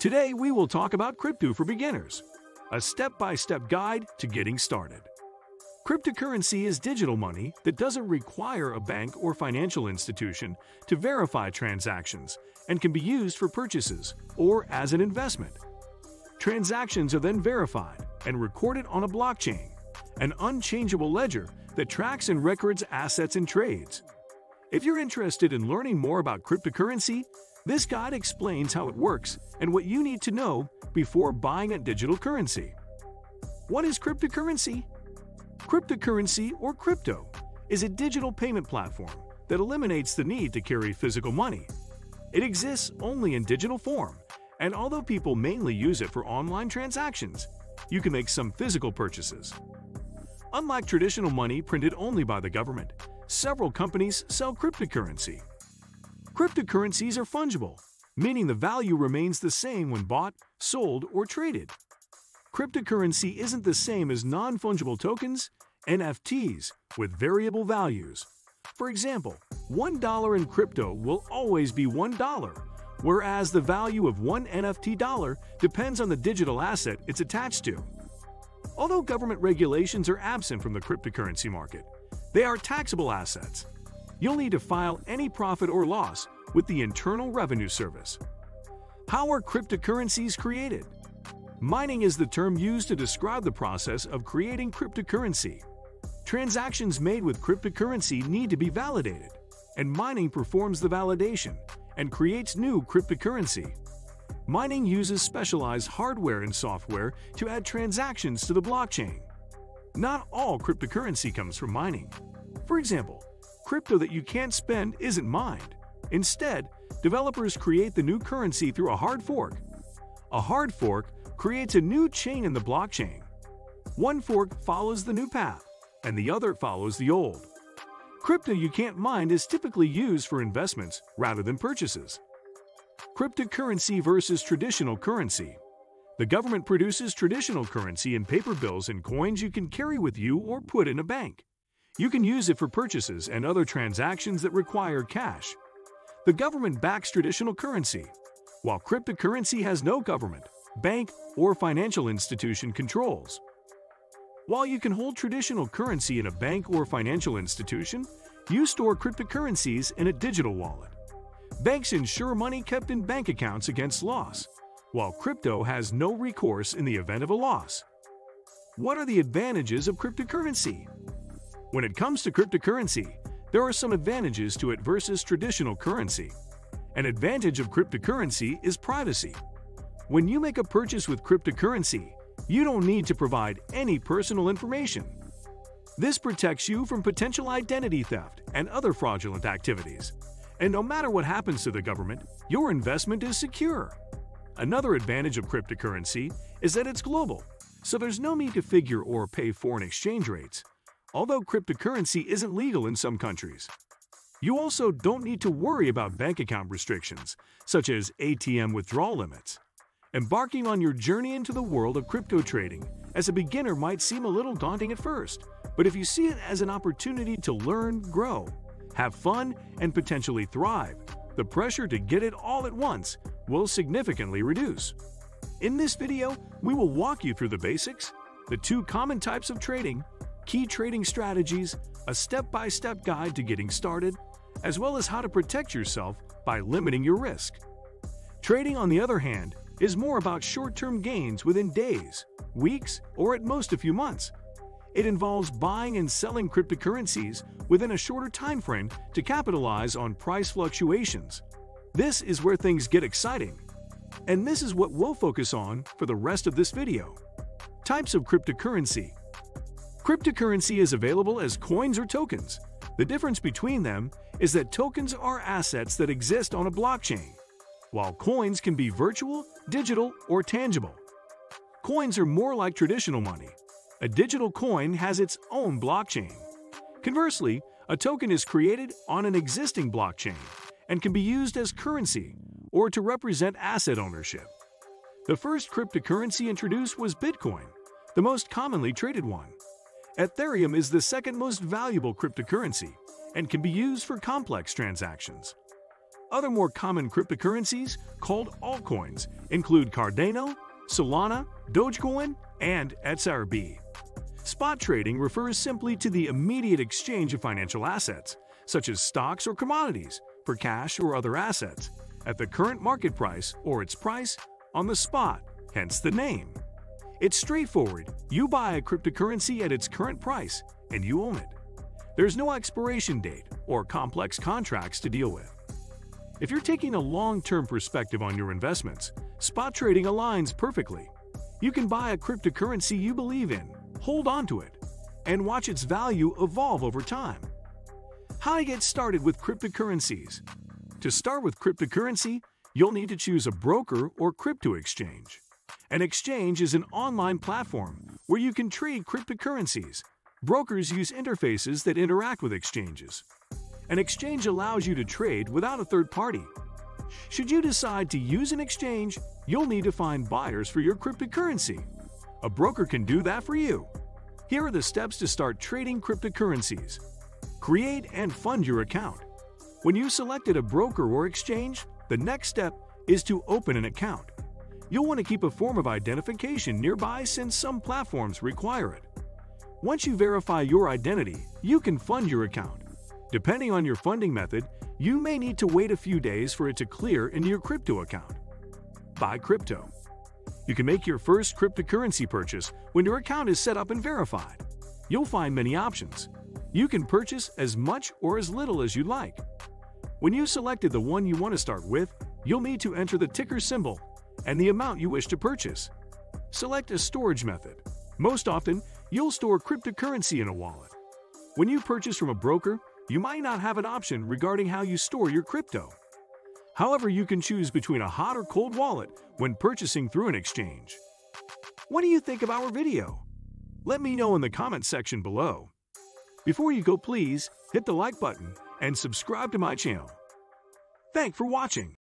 Today, we will talk about crypto for beginners, a step-by-step guide to getting started. Cryptocurrency is digital money that doesn't require a bank or financial institution to verify transactions and can be used for purchases or as an investment. Transactions are then verified and recorded on a blockchain, an unchangeable ledger that tracks and records assets and trades. If you're interested in learning more about cryptocurrency, this guide explains how it works and what you need to know before buying a digital currency. What is cryptocurrency? Cryptocurrency, or crypto, is a digital payment platform that eliminates the need to carry physical money. It exists only in digital form, and although people mainly use it for online transactions, you can make some physical purchases. Unlike traditional money printed only by the government, several companies sell cryptocurrency. Cryptocurrencies are fungible, meaning the value remains the same when bought, sold, or traded. Cryptocurrency isn't the same as non-fungible tokens, NFTs, with variable values. For example, $1 in crypto will always be $1, whereas the value of one NFT dollar depends on the digital asset it's attached to. Although government regulations are absent from the cryptocurrency market, they are taxable assets. You'll need to file any profit or loss with the Internal Revenue Service. How are cryptocurrencies created? Mining is the term used to describe the process of creating cryptocurrency. Transactions made with cryptocurrency need to be validated, and mining performs the validation and creates new cryptocurrency. Mining uses specialized hardware and software to add transactions to the blockchain. Not all cryptocurrency comes from mining. For example, crypto that you can't spend isn't mined. Instead, developers create the new currency through a hard fork. A hard fork creates a new chain in the blockchain. One fork follows the new path, and the other follows the old. Crypto you can't mine is typically used for investments rather than purchases. Cryptocurrency versus traditional currency. The government produces traditional currency in paper bills and coins you can carry with you or put in a bank. You can use it for purchases and other transactions that require cash. The government backs traditional currency, while cryptocurrency has no government, bank, or financial institution controls. While you can hold traditional currency in a bank or financial institution, you store cryptocurrencies in a digital wallet. Banks insure money kept in bank accounts against loss, while crypto has no recourse in the event of a loss. What are the advantages of cryptocurrency? When it comes to cryptocurrency, there are some advantages to it versus traditional currency. An advantage of cryptocurrency is privacy. When you make a purchase with cryptocurrency, you don't need to provide any personal information. This protects you from potential identity theft and other fraudulent activities. And no matter what happens to the government, your investment is secure. Another advantage of cryptocurrency is that it's global, so there's no need to figure or pay foreign exchange rates, although cryptocurrency isn't legal in some countries. You also don't need to worry about bank account restrictions, such as ATM withdrawal limits. Embarking on your journey into the world of crypto trading as a beginner might seem a little daunting at first, but if you see it as an opportunity to learn, grow, have fun, and potentially thrive, the pressure to get it all at once will significantly reduce. In this video, we will walk you through the basics, the two common types of trading, key trading strategies, a step-by-step guide to getting started, as well as how to protect yourself by limiting your risk. Trading, on the other hand, is more about short-term gains within days, weeks, or at most a few months. It involves buying and selling cryptocurrencies within a shorter time frame to capitalize on price fluctuations. This is where things get exciting. And this is what we'll focus on for the rest of this video. Types of cryptocurrency. Cryptocurrency is available as coins or tokens. The difference between them is that tokens are assets that exist on a blockchain, while coins can be virtual, digital, or tangible. Coins are more like traditional money. A digital coin has its own blockchain. Conversely, a token is created on an existing blockchain and can be used as currency or to represent asset ownership. The first cryptocurrency introduced was Bitcoin, the most commonly traded one. Ethereum is the second most valuable cryptocurrency and can be used for complex transactions. Other more common cryptocurrencies, called altcoins, include Cardano, Solana, Dogecoin, and XRP. Spot trading refers simply to the immediate exchange of financial assets, such as stocks or commodities, for cash or other assets, at the current market price or its price on the spot, hence the name. It's straightforward. You buy a cryptocurrency at its current price, and you own it. There's no expiration date or complex contracts to deal with. If you're taking a long-term perspective on your investments, spot trading aligns perfectly. You can buy a cryptocurrency you believe in, hold on to it, and watch its value evolve over time. How to get started with cryptocurrencies? To start with cryptocurrency, you'll need to choose a broker or crypto exchange. An exchange is an online platform where you can trade cryptocurrencies. Brokers use interfaces that interact with exchanges. An exchange allows you to trade without a third party. Should you decide to use an exchange, you'll need to find buyers for your cryptocurrency. A broker can do that for you. Here are the steps to start trading cryptocurrencies. Create and fund your account. When you've selected a broker or exchange, the next step is to open an account. You'll want to keep a form of identification nearby since some platforms require it. Once you verify your identity, you can fund your account. Depending on your funding method, you may need to wait a few days for it to clear into your crypto account. Buy crypto. You can make your first cryptocurrency purchase when your account is set up and verified. You'll find many options. You can purchase as much or as little as you like. When you've selected the one you want to start with, you'll need to enter the ticker symbol and the amount you wish to purchase. Select a storage method. Most often, you'll store cryptocurrency in a wallet. When you purchase from a broker, you might not have an option regarding how you store your crypto. However, you can choose between a hot or cold wallet when purchasing through an exchange. What do you think of our video? Let me know in the comment section below. Before you go, please hit the like button and subscribe to my channel. Thanks for watching.